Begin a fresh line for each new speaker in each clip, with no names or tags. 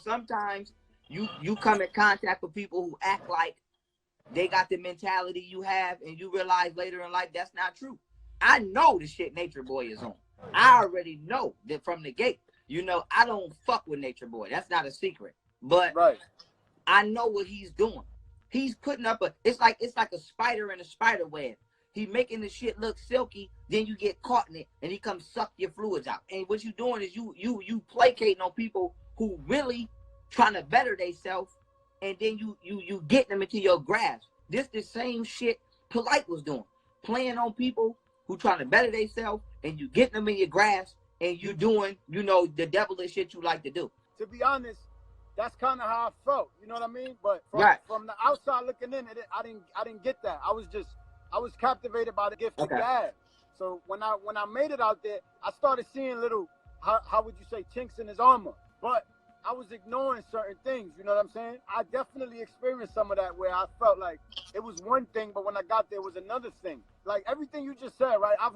Sometimes you come in contact with people who act like they got the mentality you have, and you realize later in life that's not true. I know the shit Nature Boy is on. I already know that from the gate. You know, I don't fuck with Nature Boy. That's not a secret. But I know what he's doing. He's putting up it's like a spider in a spider web. He making the shit look silky, then you get caught in it, and he comes suck your fluids out. And what you doing is you placating on people who really trying to better themselves, and then you get them into your grasp. This the same shit Polite was doing, playing on people who trying to better themselves, and you get them in your grasp, and you doing, you know, the devilish shit you like to do.
To be honest, that's kind of how I felt. You know what I mean? But from the outside looking in, I didn't get that. I was captivated by the gift of gab. So when I made it out there, I started seeing little, how would you say, chinks in his armor. But I was ignoring certain things, you know what I'm saying? I definitely experienced some of that where I felt like it was one thing, but when I got there, it was another thing. Like everything you just said, right? I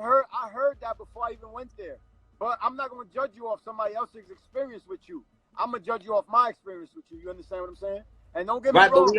heard that before I even went there. But I'm not going to judge you off somebody else's experience with you. I'm going to judge you off my experience with you. You understand what I'm saying? And don't get me wrong.
But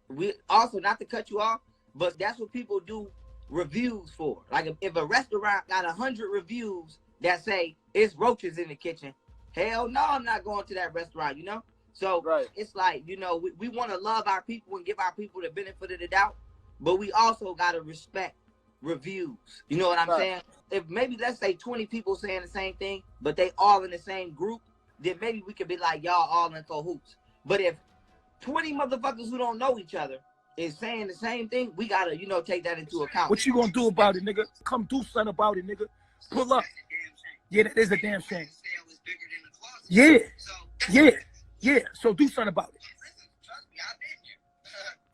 we also, not to cut you off, but that's what people do reviews for. Like if a restaurant got 100 reviews that say it's roaches in the kitchen, hell no, I'm not going to that restaurant, you know? So it's like, you know, we want to love our people and give our people the benefit of the doubt, but we also got to respect reviews. You know what I'm saying? If maybe, let's say 20 people saying the same thing, but they all in the same group, then maybe we could be like, y'all all in cahoots. But if 20 motherfuckers who don't know each other is saying the same thing, we got to, you know, take that into account.
What you going to do about it, nigga? Come do something about it, nigga. Pull up. Yeah, that is a damn shame. Yeah. So do something about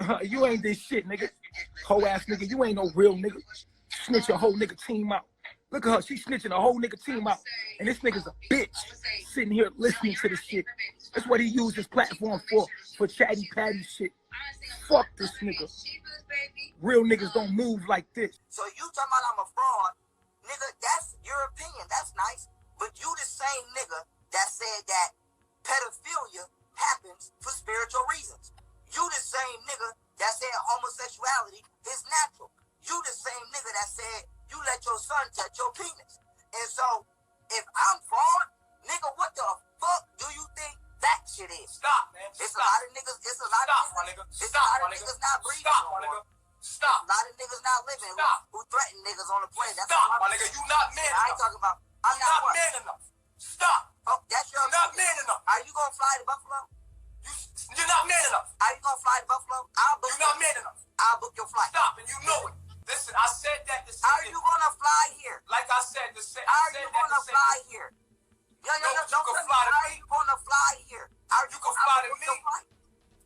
it. You ain't this shit, nigga. Whole ass nigga. You ain't no real nigga. Snitch your whole nigga team out. Look at her. She snitching a whole nigga team out. And this nigga's a bitch sitting here listening to this shit. That's what he used his platform for chatty patty shit. Fuck this nigga. Real niggas don't move like this.
So you talking about I'm a fraud, nigga, that's your opinion. That's nice. But you the same nigga that said that pedophilia happens for spiritual reasons. You the same nigga that said homosexuality is natural. You the same nigga that said you let your son touch your penis. And so, if I'm fraud, nigga, what the fuck do you think that shit is?
Stop, man.
It's a lot of niggas. It's a lot of niggas. It's a lot of niggas not breathing.
Stop, my nigga. Stop.
A lot of niggas not living. Who threaten niggas on the plane. That's
stop, my nigga. You not man enough.
I ain't talking about. I'm
not man enough. Stop.
Oh, that's your.
You're not man enough.
Are you gonna fly to Buffalo?
You're not man enough.
Are you gonna fly to Buffalo?
You're not man enough.
I'll book your flight.
Stop, and you know it. Listen, I said that to say.
Are you gonna fly here?
Like I said to say.
Are you gonna fly here? Yo,
you can fly to me.
Are you gonna fly here?
You can fly to me.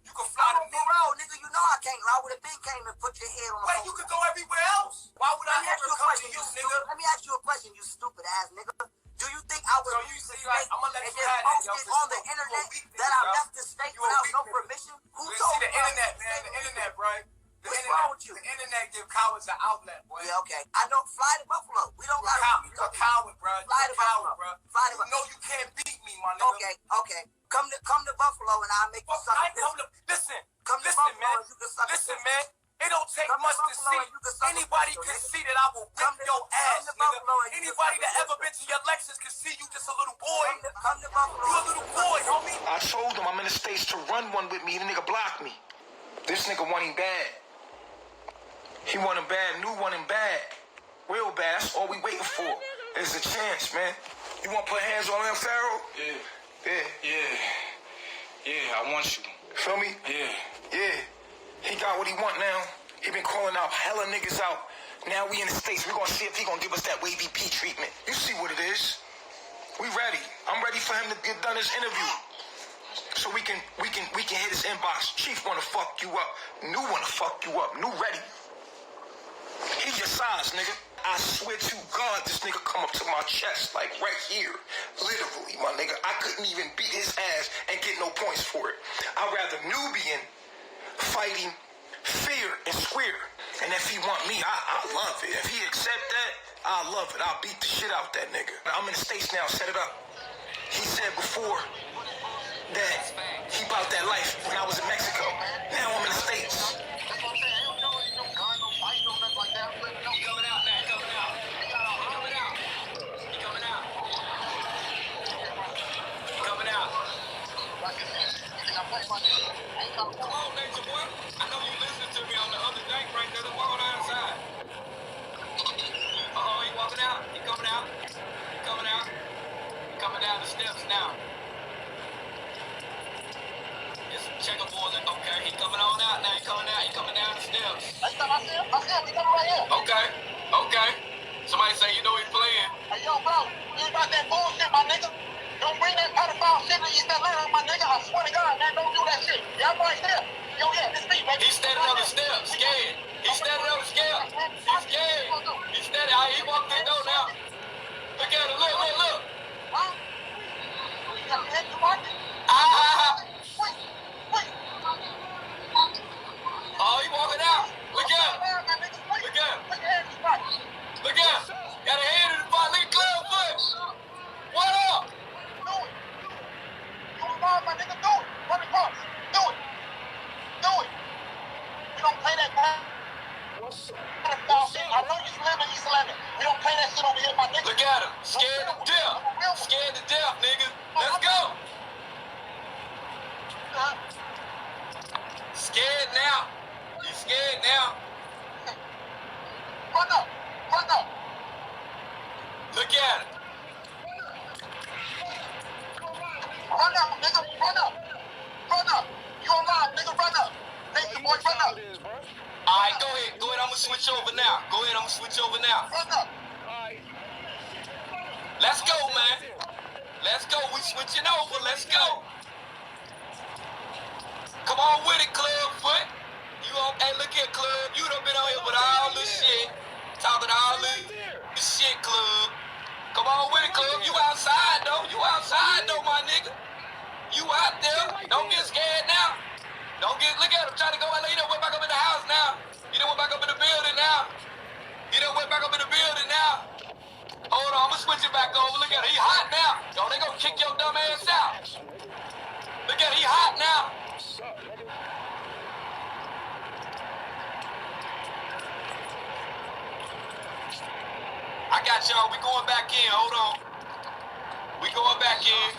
You can fly to me.
Bro, nigga, you know I can't. I would have been came and put your head on the
Wait, you could go everywhere else. Why would I ever come to you, nigga?
Let me ask you a question, you stupid ass nigga. Do you think I would
use the state
and just post it on the internet that I left the state without no permission? Who told
you? The internet, man. The internet, bro.
What's wrong with you?
The internet give cowards an outlet, boy.
Yeah, okay. I know. Fly to Buffalo. We don't got to.
You're a coward, bro.
Fly to Buffalo,
bro.
Fly to
Buffalo. You know you can't beat me, my nigga.
Okay. Come to Buffalo and I'll make you suck a
Listen,
man.
Listen, man. It don't take much to see. Anybody can see that I will whip your ass, nigga. Anybody that ever been to your lectures can see you just a little boy.
Come to Buffalo.
You a little boy, homie.
I told him I'm in the States to run one with me. The nigga blocked me. This nigga want him bad. He want him bad. New want him bad. Real bad. That's all we waiting for. There's a chance, man. You want to put hands on him, Pharaoh? Yeah, I want you. Feel me? Yeah. He got what he want now. He been calling out hella niggas out. Now we in the States. We gonna see if he gonna give us that wavy P treatment. You see what it is. We ready. I'm ready for him to get done his interview. So we can hit his inbox. Chief wanna fuck you up. New wanna fuck you up. New ready. He your size, nigga. I swear to God, this nigga come up to my chest, like right here. Literally, my nigga. I couldn't even beat his ass and get no points for it. I'd rather Nubian fighting fear and swear. And if he want me, I love it. If he accept that, I love it. I'll beat the shit out that nigga. I'm in the States now, set it up. He said before,
Come on, Nature Boy. I know you listened to me on the other thing right there. Walk on the outside. Uh-oh, he walking out. He coming out. He coming out. He coming down the steps now. It's checkerboard. Okay, he coming on out now. He coming out. He coming down the steps. I see him. He coming right here. Okay. Okay. Somebody say you know he's playing. Hey, yo, bro. You ain't about that bullshit, my nigga. Don't bring that pedophile shit to East Atlanta, my nigga. I swear to God, man, don't do that shit. Y'all right there. Yo, yeah, this me, baby. He's standing on the steps, scared. He's standing on the steps. He's scared. He's standing. He walked in the door now. Look at him. Look. Huh? Oh, he walking out. Look at him. Look at him. Look at him. Got a hand in the fight. Look at Clubfoot. What up? Do it. You alive, my nigga? Do it. Run across. Do it. Do it. We don't play that crap. I know you live in East Atlanta. We don't play that shit over here, my nigga. Look at him. Scared to death. Scared to death, nigga. Let's go. Scared now. You scared now. Run up. Look at him. Run up, nigga. Run up. You alive, nigga. Run up. Nature Boy, run up. All right, go ahead. I'm gonna switch over now. Run up. Let's go, man. Let's go. We switching over. Let's go. Come on with it, Clubfoot. Hey, look here, Club. You done been on here with all this shit. Talking all this shit, Club. Come on with it, Club. You outside, though, my nigga. You out there. Don't get scared now. Look at him trying to go. You done went back up in the house now. You done went back up in the building now. Hold on, I'm gonna switch it back over. Look at him. He hot now. Yo, they gonna kick your dumb ass out. Look at him. He hot now. I got y'all. We going back in. Hold on. We going back in.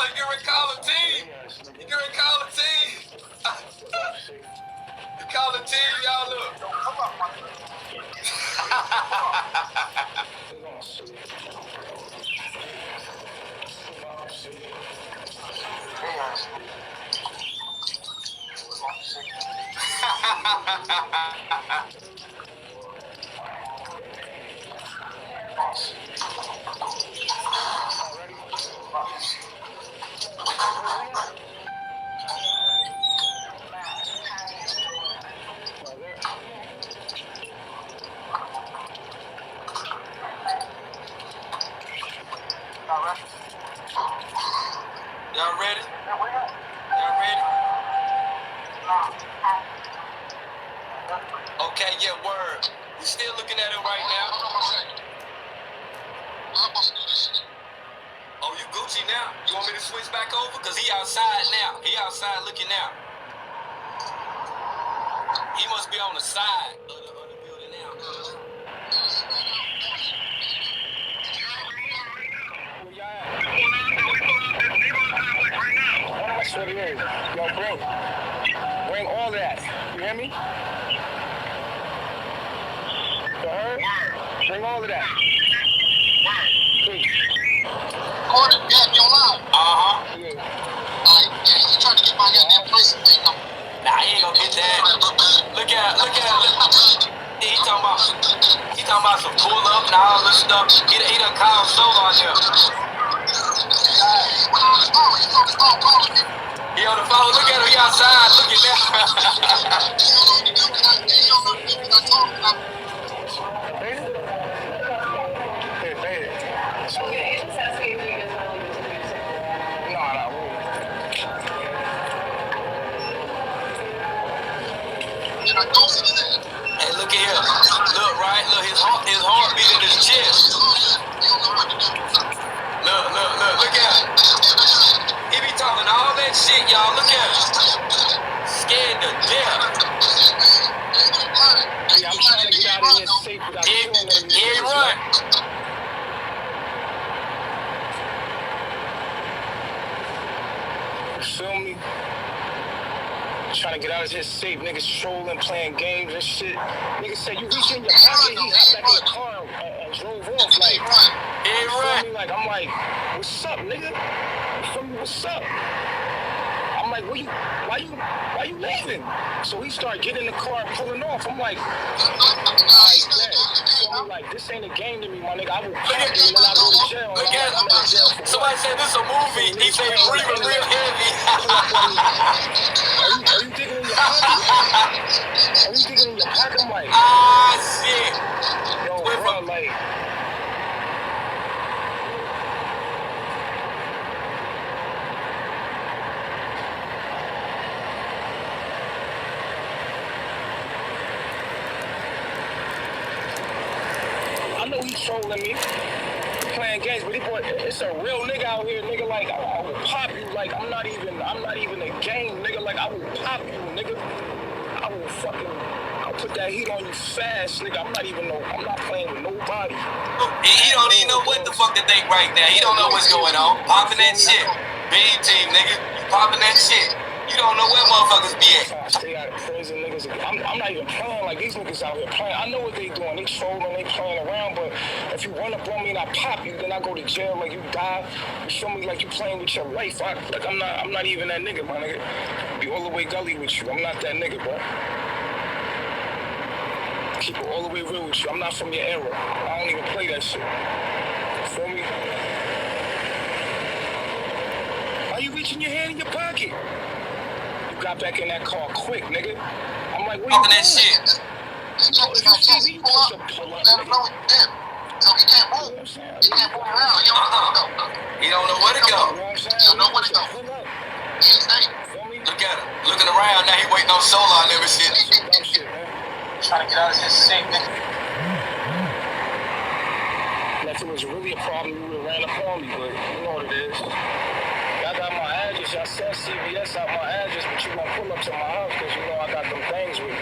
Look, you can call a team. You call a team, y'all look. Y'all ready? Okay, yeah, word. We still looking at it right now. Oh, you Gucci now? You want me to switch back over? Because he outside now. He outside looking now. He must be on the side of the building now.
That's what it is. Yo, bring all that. You hear me? You heard? Bring all of that. Please.
All that got your life.
Yeah.
Alright, yeah, he's trying to get my goddamn place and thing.
Nah, he ain't gonna get that. Look at. He talking about talking about some pull up and all this stuff. He done called Solo on there. He on the phone. Look at him. He outside. Look at that. Hey, look at here. Look, right? Look, his heartbeat in his chest. Look at him. He be talking all that shit, y'all. Look at him. Scared to death.
Yeah, I'm trying to get out of here safe without killing one of these.
He ain't run.
You feel me? Trying to get out of here safe. Niggas trolling, playing games and shit. Niggas say you reach in your pocket, he hopped back in the car and drove off. Like,
He ain't
you feel
run.
me? Like, I'm like, what's up, nigga? You feel me? What's up? I'm like, why you leaving? So he started getting in the car and pulling off. I'm like, like, this ain't a game to me, my nigga. I will pop you and then I go to jail.
Look at him. Somebody said this is a movie. He said breathing real heavy.
Are you digging in your pocket? Are you digging in your pocket? I'm like,
Shit.
yo, bro, like. I know he's trolling me, playing games, but it's a real nigga out here, nigga. Like, I will pop you. Like, I'm not even a game, nigga. Like, I will pop you, nigga. I'll put that heat on you fast, nigga. I'm not playing with nobody.
He don't even know what the fuck to think right now. He don't know what's going on. Popping that shit. Big team, nigga. You popping that shit. You don't know where motherfuckers be at.
Stay out of prison, niggas. I'm not even playing like these niggas out here playing. I know what they doing. They trolling, they playing around, but if you run up on me and I pop you, then I go to jail like you die. You show me like you playing with your life. I'm not even that nigga, my nigga. Be all the way gully with you. I'm not that nigga, bro. Keep it all the way real with you. I'm not from your era. I don't even play that shit. You feel me? Why you reaching your hand in your pocket? You got back in that car quick, nigga. I'm like, what you doing?
That shit.
If you see me, you supposed to pull up, nigga.
So he can't move. He can't move around.
He don't know where to go.
You know what I'm saying?
He don't know where to go.
Pull up.
He ain't safe.
Feel me?
Look at him. Looking around now. He waiting on Solar and every shit.
Dumb shit, man.
Trying to get out of here safe, nigga.
And if it was really a problem, you would have ran up on me, but you know what it is. Y'all got my address. Y'all sent CBS out my address, but you won't pull up to my house because you know I got them things with me.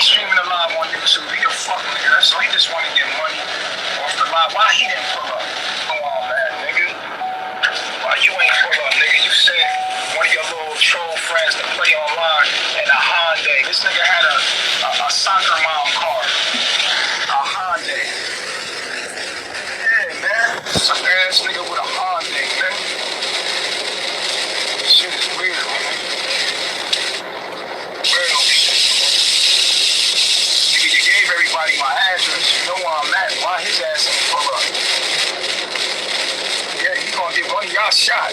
Streaming the live on YouTube. He a fuck nigga. So he just want to get money off the live. Why he didn't pull up? Come on, man, nigga. Why you ain't pull up, nigga? You said one of your little troll friends to play online in a Hyundai. This nigga had a soccer mom car. A Hyundai. Yeah, man. Some ass nigga with a Hyundai, man. This shit is weird, man. Weird. Everybody my address, you know where I'm at. Why his ass ain't pull up? Yeah, you gonna get one of y'all shot.